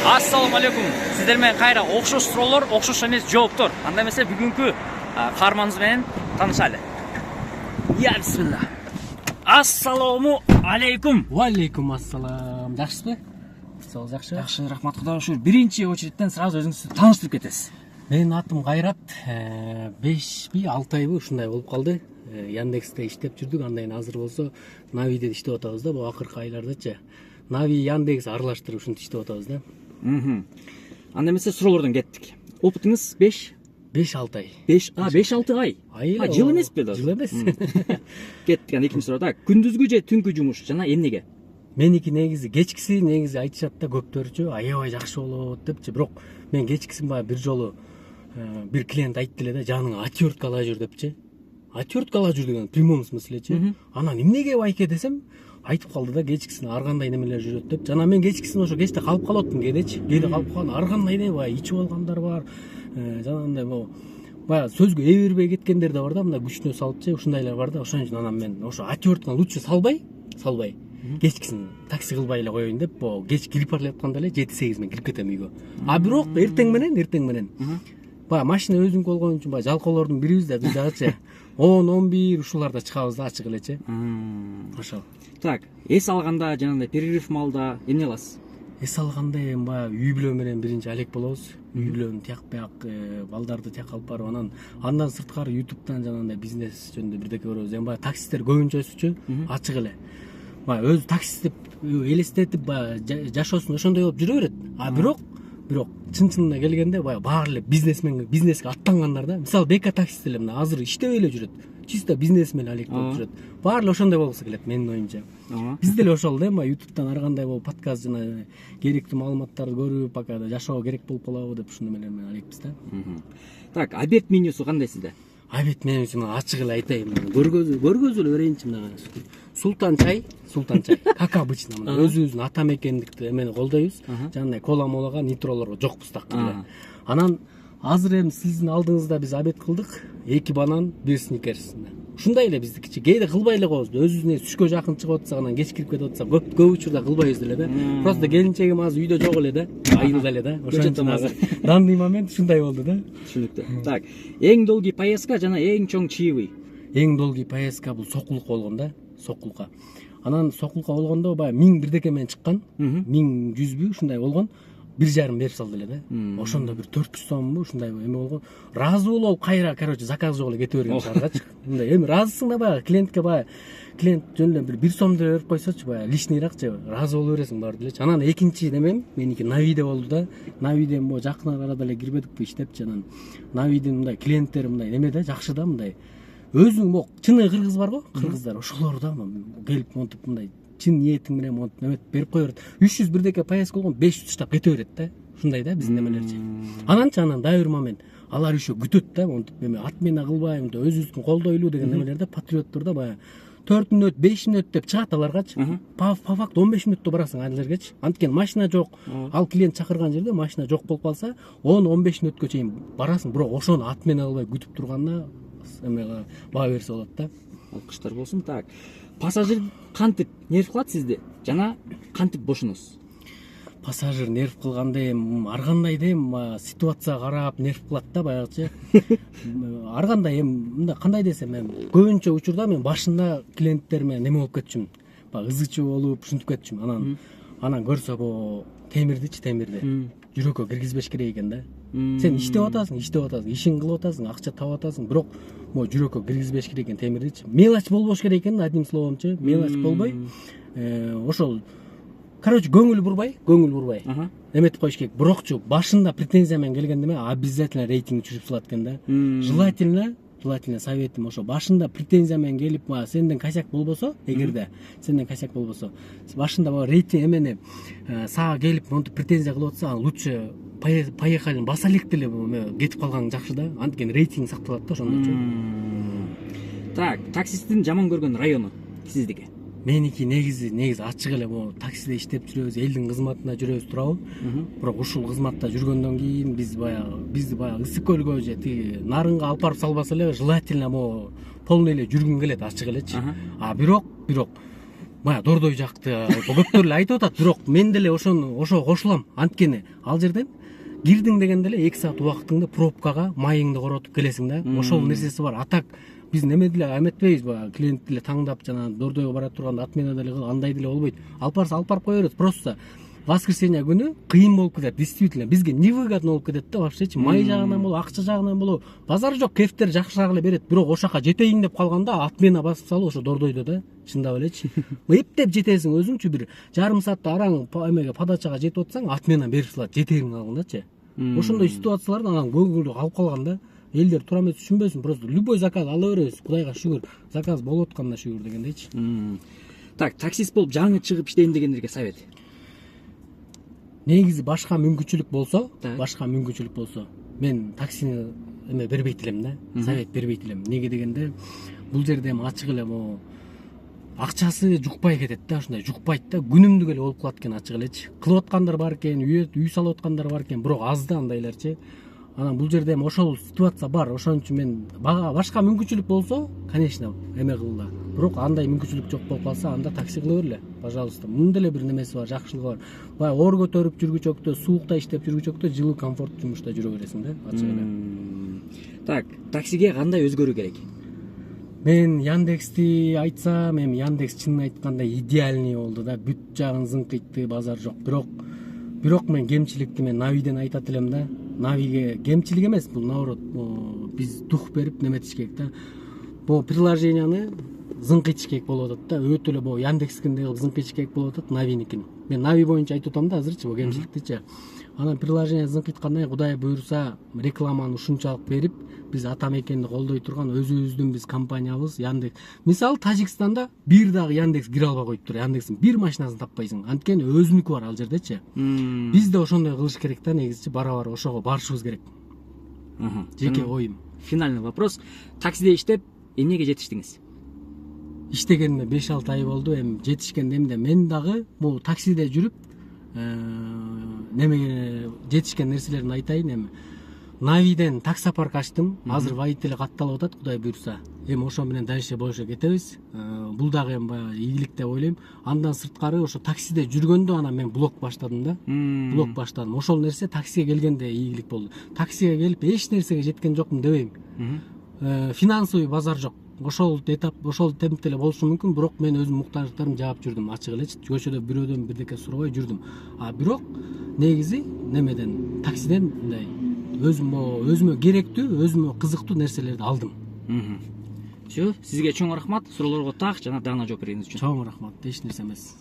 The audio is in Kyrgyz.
Assalamu алейкум. Сиздер менен кайра окшош суроолор, окшош эмес жооптор. Анда эмесе бүгүнкү каарманыбыз менен таанышайлы. Я бисмилла. Ассаламу алейкум. Ва алейкум ассалам. Жакшысызбы? Сау жакшы. Жакшы, рахмат, Кудайга шүгүр. Биринчи очередтен сразу өзүңүздү тааныштырып кетесиз. Менин атым Кайрат. 5-6 айбы ушундай болуп калды. Яндексте иштеп жүрдүк, андан кийин азыр болсо Навиде иштеп атабыз да, бул акыркы айлардачы. Нави Яндекс аралаштырып ушинтип иштеп атабыз да. Анда эмесе суроолордон кеттик. Опытыңыз 5-6 ай. 5-6 ай. Жыл эмеспи да? Жыл эмес. Кеттик, анда экинчи суроо. Так, күндүзгү же түнкү жумуш жана эмнеге? Меники негизи кечкиси айтышат да көптөрчү, аябай жакшы болот депчи. Бирок мен кечкисин баягы бир жолу бир клиент айтты эле да, жаның отвертка ала жүр депчи. Отвертка ала жүр деген прямом смыслечи. Анан эмнеге байке десем, айтып калды да, кечкисин ар кандай немелер жүрөт деп. Жана мен кечкисин ошо кечте калып калаттым кээдечи. Кээде калып калган ар кандай эле баягы ичип алгандар бар. Жанагындай баягы сөзгө ээ бербей кеткендер да бар да, мындай күчүнө салыпчы, ушундайлар бар да. Ошон үчүн анан мен ошо отвертканы лучше салбай кечкисин такси кылбай эле коеюн деп, кеч кирип бара жатканда эле 7-8 мен кирип кетем үйгө. А бирок эртең менен баягы машина өзүнүкү болгон үчүн баягы жалкоолордун бирибиз да, биз дагычы 10-11 ушуларда чыгабыз да, ачык элечи. Ошол. Так, эс алганда жанагындай перерыв маалда эмне кыласыз? Эс алганда эми баягы үй бүлө менен биринчи алек болобуз. Үй бүлөнү тияк-бияк, балдарды тияк алып барып, андан сырткары ютубтан жанагындай бизнес жөнүндө бирдеке көрөбүз. Эми баягы таксисттер көбүнчөсүчү ачык эле. Баягы өзү таксист деп элестетип баягы жашоосун ошондой болуп жүрө берет. А бирок чын-чынына келгенде баягы баары эле бизнеске аттангандар да. Мисалы БК таксист эле мына азыр иштеп эле жүрөт. Чисто бизнесмен алек болуп жүрөт. Баары эле ошондой болгусу келет менин оюмча. Биз деле ошол да, ютубтан ар кандай болуп подкаст жана керектүү маалыматтарды көрүп, пока жашоого керек болуп калабы деп ушундой менен алекпиз да. Так, обед менюсу кандай сизде? Обед менюсу мына ачык эле айтайын. Көргөзүп эле берейинчи мына. Султан чай, как обычно мына өзүбүздүн ата мекендикти эмени колдойбуз. Жанагындай кола-молага, нитролорго жокпуз так эле. Анан азыр эми сиздин алдыңызда биз обед кылдык. 2 банан, 1 сникерс. Ушундай эле биздикичи. Кээде кылбай эле коебуз. Өзүбүзүнө түшкө жакын чыгып атсак, анан кеч кирип кетип атсак, көп учурда кылбайбыз эле да. Просто келинчегим азыр үйдө жок эле да. Айылда эле да. Ошондон азыр дандый момент ушундай болду да. Түшүнүктүү. Так, эң долгий поездка жана эң чоң чаевый. Эң долгий поездка бул Сокулука болгон да. Сокулука. Анан Сокулука болгондо баягы 1000 бирдеке менен чыккан. 1100бү ушундай болгон. 1,5 берип салды эле да. Ошондо бир 400 сомбу ушундай эме болгон. Разы болуп кайра, заказ жок эле кете берген шааргачы. Мындай эми разысың да баягы клиент жөн эле бир сомду берип койсочу, баягы лишнийракчы разы боло бересиң баары делечи. Анан экинчи немем меники Навиде болду да. Навиде жакын арада эле кирбедикпи иштепчи, анан Навидин мындай клиенттери мындай неме да, жакшы да, мындай өзүң чыны кыргыз бар го, кыргыздар ошолор да келип монтип мындай чын ниетиң менен монтип неметип берип кое берет. 300 бирдеке поездка болгон 500 таштап кете берет да. Ушундай да биздин немелерчи. Анан дайыр момент алар еще күтөт да, монтип эме отмена кылбай, өзүбүздүн колдойлуу деген немелерде патриоттор да баягы 4 мүнөт, 5 мүнөт деп чыгат аларгачы. По факту 15 мүнөттө барасың ал жергечи. Анткени машина жок. Ал клиент чакырган жерде машина жок болуп калса, 10-15 мүнөткө чейин барасың, бирок ошону отмена кылбай күтүп турганына эмеге баа берсе болот да. Алкыштар болсун. Так, пассажир кантип нерв кылат сизди жана кантип бошоносуз? Пассажир нерв кылганда эми ар кандай да эми ситуацияга карап нерв кылат да баягычы. Ар кандай эми мындай кандай десем, эми көбүнчө учурда мен башында клиенттер менен неме болуп кетчүмүн. Баягы ызычуу болуп ушинтип кетчүмүн. Анан көрсө темирди жүрөккө киргизбеш керек экен да. Сен иштеп атасың, ишин кылып атасың, акча таап атасың, бирок жүрөккө киргизбеш керек экен темирдичи. Мелочь болбош керек экен, одним словомчу, мелочь болбой. Ошол көңүл бурбай эметип коюш керек. Бирокчу башында претензия менен келгенде обязательно рейтинг түшүрүп салат экен да. Желательно советим ошо башында претензия менен келип, сенден косяк болбосо, эгерде сенден косяк болбосо, башында рейтинг эмени сага келип монтип претензия кылып атса, лучше поехали баса элек деле кетип калгаң жакшы да. Анткени рейтинг сакталат да ошондочу. Так, таксисттин жаман көргөн району сиздики? Меники негизи ачык эле таксиде иштеп жүрөбүз, элдин кызматында жүрөбүз турабы. Бирок ушул кызматта жүргөндөн кийин бизди баягы ысык көлгө же тиги нарынга алып барып салбаса эле желательно полный эле жүргүң келет, ачык элечи. А бирок баягы Дордой жакты көптөр эле айтып атат, бирок мен деле ошого кошулам. Анткени ал жерден кирдиң дегенде эле 2 саат убактыңды пробкага майыңды коротуп келесиң да. Ошол нерсеси бар. Атак биз неме деле эметпейбиз, баягы клиент деле таңдап жана Дордойго бара турганда отмена деле андай деле болбойт. Алып барып кое берет. Просто воскресенье күнү кыйын болуп кетет. Действительно бизге невыгодно болуп кетет да вообще-чи. Май жагынан болобу, акча жагынан болобу. Базар жок, кефтер жакшыраак эле берет. Бирок ошол жака жетейин деп калганда отмена басып салып ошо Дордойдо да, чындап элечи. Эптеп жетесиң өзүңчү бир жарым саатта араң эмеге подачага жетип атсаң, отмена берип салат жетериң алгандачы. Ошондой ситуацияларда анан көңүлү калып калганда элдер туура эмес түшүнбөсүн. Просто любой заказ ала беребиз. Кудайга шүгүр. Заказ болуп атканда шүгүр дегендейчи. Так, таксист болуп жаңы чыгып иштейм дегендерге совет. Негизи башка мүмкүнчүлүк болсо, мен таксини эме бербейт элем да, совет бербейт элем. Неге дегенде, бул жерде эми ачык эле могу акчасы жукпай кетет да, ушундай жукпайт да, күнүмдүк эле болуп калат экен ачык элечи. Кылып аткандар бар экен, үй салып аткандар бар экен, бирок аз да андайларчы. Анан бул жерде эми ошол ситуация бар. Ошон үчүн мен башка мүмкүнчүлүк болсо, конечно, эме кылгыла. Бирок андай мүмкүнчүлүк жок болуп калса, анда такси кыла берле, пожалуйста. Мунун деле бир немеси бар, жакшылыгы бар. Баягы оор көтөрүп жүргүчөктө, суукта иштеп жүргүчөктө жылуу комфорт жумушта жүрө бересиң да, ачык эле. Так, таксиге кандай өзгөрүү керек? Мен Яндексти айтсам, эми Яндекс чынын айтканда идеальный болду да, бүт жагын зыңкыйтты, базар жок. Бирок мен кемчиликти мен Навиден айтат элем да. Навиге кемчилик эмес, бул наоборот, биз дух берип неметиш керек да. Бул приложенияны зыңкыйтыш керек болуп атат да. Өтө эле бул Яндекскиндей кылып зыңкыйтыш керек болуп атат Навиникин. Мен Нави боюнча айтып атам да азырчы бул кемчиликтичи. Анан приложение зыңкыйткандан Кудай буйруса рекламаны ушунчалык берип, биз ата мекенди колдой турган өзүбүздүн биз компаниябыз Яндекс. Мисалы Тажикстанда бир дагы Яндекс кире албай коюптур. Яндекстин бир машинасын таппайсың. Анткени өзүнүкү бар ал жердечи. Биз да ошондой кылыш керек да, негизичи барабар ошого барышыбыз керек. Жеке оюм. Финальный вопрос. Таксиде иштеп, эмнеге жетиштиңиз? Иштегениме 5-6 ай болду. Эми жетишкенде эмне? Мен дагы бул таксиде жүрүп немеге жетишкен нерселерин айтайын эми. Навиден таксопарк ачтым. Азыр водитель катталып атат, Кудай буйруса. Эми ошо менен дальше боюша кетебиз. Бул дагы эми баягы ийгилик деп ойлойм. Андан сырткары ошо таксиде жүргөндө анан мен блог баштадым да. Блог баштадым. Ошол нерсе таксиге келгенде ийгилик болду. Таксиге келип эч нерсеге жеткен жокмун дебейм. Финансовый базар жок. Ошол этап, ошол темпте эле болушу мүмкүн, бирок мен өзүм муктаждыктарымды жаап жүрдүм, ачык элечи. Көчөдө бирөөдөн бирдеке сурабай жүрдүм. Бирок негизи немеден, таксиден мындай өзүмө керектүү, өзүмө кызыктуу нерселерди алдым. Всё, сизге чоң рахмат, суроолорго так жана даана жооп бергениңиз үчүн. Чоң рахмат, эч нерсе эмес.